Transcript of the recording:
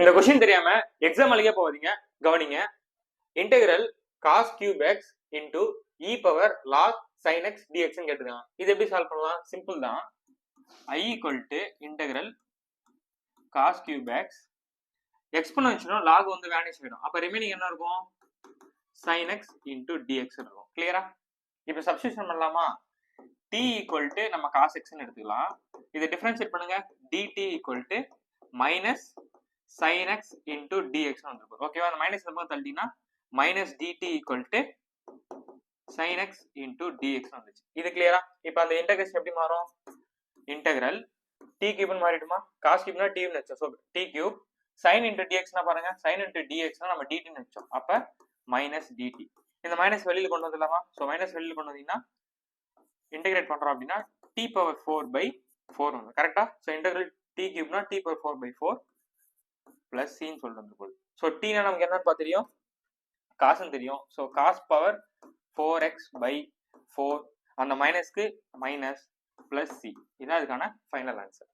இந்த கொஸ்டின் தெரியாம எக்ஸாம் அழிக்க போவீங்க, கவனிங்க. Integral cos cube x into e power log sine x dx கேட்டுருக்காங்க. இது எப்படி சால்வ் பண்ணலாம்? சிம்பிள் தான். I equal to integral cos cube x எக்ஸ்போனன்ஷியலும் லாக் வந்து வேனிஷ் ஆயிடும். அப்ப ரிமைனிங் என்ன இருக்கும்? சைன் எக்ஸ் இன்டூ டிஎக்ஸ் இருக்கும். கிளியரா? இப்ப சப்ஸ்டியூஷன் பண்ணலாமா? t ஈக்குவல் டு நம்ம காஸ் எக்ஸ்ன்னு எடுத்துக்கலாம். இதை டிஃபரன்ஷியேட் பண்ணுங்க. dt equal to minus sin x into dx வந்துருக்கும். ஓகேவா? அந்த மைனஸ் நம்ம தள்ளினா minus dt equal to sin x into dx வந்துச்சு. இது கிளியரா? இப்போ அந்த இன்டகிரேஷன் எப்படி மாறும்? இன்டகிரல் t கியூப்னு மாறிடுமா? cos கியூப்னா t ன்னு வெச்சோம். So t cube sin into dx னா பாருங்க, sin into dx னா நம்ம dt ன்னு வெச்சோம். அப்ப மைனஸ் dt. இந்த மைனஸ் வெளியில கொண்டு வந்துடலாமா? சோ மைனஸ் வெளியில கொண்டு வந்தீங்கன்னா இன்டகிரேட் பண்றோம் அப்படின்னா t பவர் 4/4 வந்து. கரெக்ட்டா? சோ இன்டகிரல் t கியூப்னா t பவர் 4/4 பிளஸ் சின்னு சொல்லிட்டு வந்துருக்கும். ஸோ டீனா நமக்கு என்ன பார்த்து தெரியும்? காசுன்னு தெரியும். ஸோ காஸ் பவர் 4x/4 அந்த மைனஸ்க்கு மைனஸ் பிளஸ் சி. இதான் அதுக்கான ஃபைனல் ஆன்சர்.